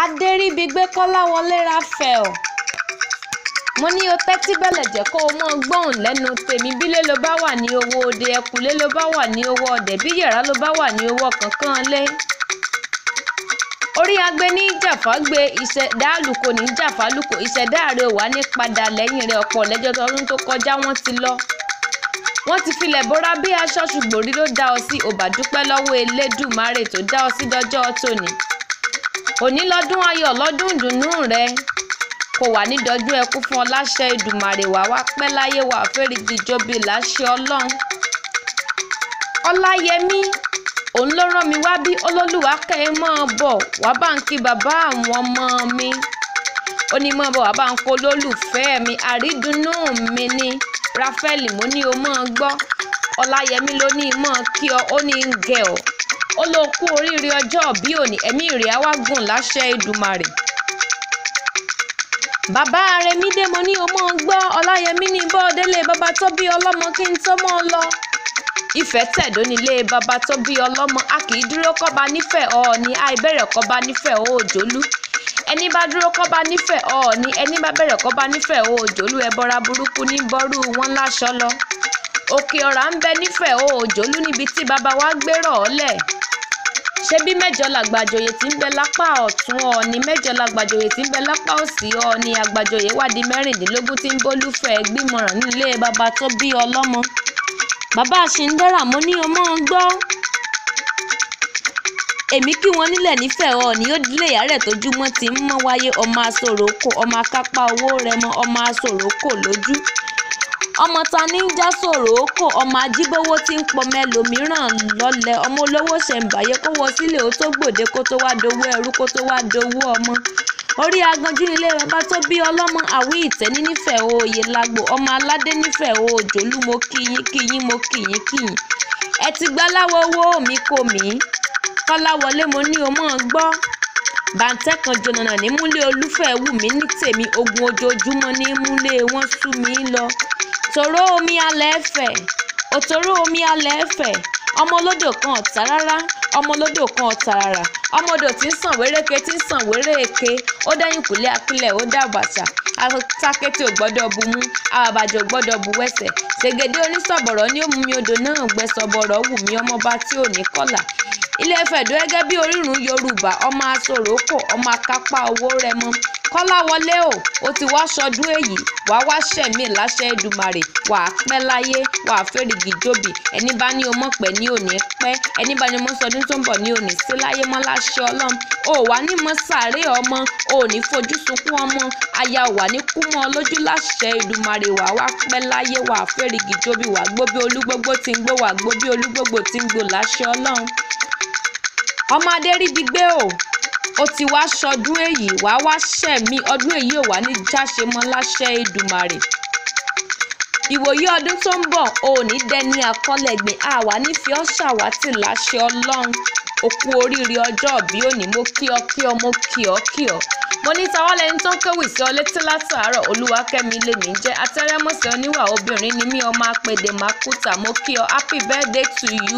Adéríbigbé Kọ́láwọlé Raphael. Mo ní o tẹ́tí bẹ̀lẹ̀ jẹ́ kó o mọ́ gbọ́hùn lẹ́nu tèmi. Bílé ló bá wà ní owó òde, ẹ̀kúlé ló bá wà ní owó ọdẹ, bí yàrá ló bá wà ní owó kankan lé. Orí agbe ní jàfágbé, ìṣẹ̀dá àlùkò ní jàfálùkò, ìṣẹ̀dá rẹ̀ ò wá ní padà lẹ́yìn rẹ̀. Ọ̀pọ̀ lẹ́jọ́ tọdún tó kọjá wọ́n ti lọ. Wọ́n ti filẹ̀ bóra bí aṣọ, ṣùgbọ́n orí ló dá ọ sí. Ò bá dúpẹ́ lọ́wọ́ Elédùmarè tó dá ọ sí dọjọ́ tòní. Òní lọ́dún ayọ̀, lọ́dún ìdùnnú rẹ. Kò wà ní dọjú ẹkú fún ọ láṣẹ Èdùmàrè. Wà wá pẹ́ láyé, wà fẹ́rìgì jóbi láṣẹ Ọlọ́run. Ọláyẹmí òun ló rán mi wá bí Olólùwà kẹ́ ẹ mọ́ bọ̀ wá bá ń kí bàbá àwọn ọmọ mi. Ó ní mọ́ bọ̀ wá bá ń kó olólùfẹ́ mi, àrídùnnú mi ni Raphael. Mo ní o mọ́ gbọ́. Ọláyẹmí ló ní mọ́ kí ọ, ó ní ń gẹ̀ ọ́. Ó ló kú oríire ọjọ́ bí òní, ẹ̀mí rẹ̀ á wá gùn láṣẹ Èdùmàrè. Bàbá Arẹmídé mo ní o mọ́ gbọ́. Ọláyẹmí ní bọ́ọ̀délé bàbá tó bí ọlọ́mọ kí n tó mọ́ lọ. Ìfẹ́ tẹ̀dó nílé bàbá tó bí ọlọ́mọ. A kì í dúró kọ́ba nífẹ̀ẹ́ Ọọ̀ni, àìbẹ̀rẹ̀ kọ́ba nífẹ̀ẹ́ Òjòlú. Ẹni bá dúró kọ́ba nífẹ̀ẹ́ Ọọ̀ni, ẹni bá bẹ̀rẹ̀ kọ́ba nífẹ̀ẹ́ Òjòlú. Ẹbọra burúkú ní bọ́rú wọn láṣọ lọ. Òkè ọ̀rá ń bẹ nífẹ̀ẹ́ Òjòlú níbi tí bàbá wa gbérọ̀ ọ́lẹ̀. Ṣé bí mẹ́jọ làgbàjòyè tí ń bẹ lápá ọ̀tún Ọọ̀ni, mẹ́jọ làgbàjòyè tí ń bẹ lápá òsì Ọọ̀ni. Àgbàjòyè wá di 16 tí ń bólúfẹ́ gbìmọ̀ràn nílé bàbá tó bí ọlọ́mọ. Bàbá Ṣìndẹ́rà mo ní o mọ́ gbọ́. Èmi kí wọn nílẹ̀ nífẹ̀ẹ́ Ọọ̀ni, ó dílé ìyá rẹ̀ tójúmọ́ tí ń mọ́ wáyé. Ọmọ asoroko, ọmọ akápá owó rẹ̀ mọ́, ọmọ asoroko lójú. Ọmọ ta ní ń já soroko, ọmọ ajíbówó tí ń pọmọ ẹlòmíràn lọ́lẹ̀. Ọmọ olówó ṣẹ̀ǹbáyé kó wọ sílé ó tó gbòde kó tó wá dowó ẹrú kó tó wá dowó ọmọ. Orí aganjú nílé bàbá tó bí ọlọ́mọ. Àwí ìtẹ́ní nífẹ̀ẹ́ òye lágbo, ọmọ aládé nífẹ̀ẹ́ Òjòlú. Mo kíyín mo kíyín. Ẹ ti gbá láwọ owó mi kò mí. Kọ́láwọlé mo ní o mọ́ gbọ́. Bàǹtẹ́ kan jọ̀nà ní múlé Olúfẹ́ wù mí ní tèmi. Ogun ojoojúmọ́ ní múlé wọn sú mi lọ. Tòró omi alẹ́ ẹ̀fẹ̀, òtòró omi alẹ́ ẹ̀fẹ̀. Ọmọ olódò kan ọ̀tá rárá, ọmọ olódò kan ọ̀tá rárá. Ọmọ odò tí ń sàn wéréke tí ń sàn wéréke. Ó dẹ́yìn kùlé akílẹ̀ ó dàbàṣà. Atákété ò gbọ́dọ̀ bu mú, àbàjẹ́ ò gbọ́dọ̀ bu wẹ́sẹ̀. Ṣègèdè onísọ̀bọ̀rọ̀ ní ó mú mi odò náà gbẹ. Sọ̀bọ̀rọ̀ wù mí ọmọba tí ò ní kọ́là. Ilé Ifẹ̀ dó gẹ́gẹ́ bí orírun Yorùbá. Ọmọ asoroko, ọmọ akápá owó rẹ̀ mọ́. Kọ́láwọlé o ti wá ṣọdún èyí, wàá wá ṣẹ̀mí láṣẹ Èdùmàrè. Wà á pẹ́ láyé, wà á fẹ́rìgì jóbi. Ẹni bá ní o mọ̀ pẹ́ ní òní pẹ́, ẹni bá ní mo sọdún tó ń bọ̀ ní òní sí láyé mọ́ láṣẹ Ọlọ́run. O wà ní mọ sàárè ọmọ, o ò ní fojú sunkún ọmọ. Aya ò wà ní kú mọ́ ọ lójú láṣẹ Èdùmàrè. Wà á wá pẹ́ láyé, wà á fẹ́rìgì jóbi. Wà á gbó bí olúgbógbó tí ń gbó, wà á gbó bí olúgbógbó tí ń gbó láṣẹ Ọlọ́run. Ọmọ Adéríbigbé o ti wá ṣọdún èyí, wàá wá ṣẹ̀mí ọdún èyí ò wá ní jáṣe mọ́ láṣẹ Èdùmàrè. Ìwòyí ọdún tó ń bọ̀ o ò ní dẹni àkọlẹ̀gbìn, àwa ní fi ọ́ ṣàwátì láṣẹ Ọlọ́run. O kú oríire ọjọ́ bí òní. Mo kí ọ mo kí ọ. Mo ní tàwa lẹni tó ń kéwì sí ọ létí látàárọ̀. Olúwakẹ́mi lèmi jẹ́. Atẹ́rẹ́mọ̀sẹ̀ oníwà obìnrin ni mí, ọmọ apèdè mákúta. Mo kí ọ, happy birthday to you.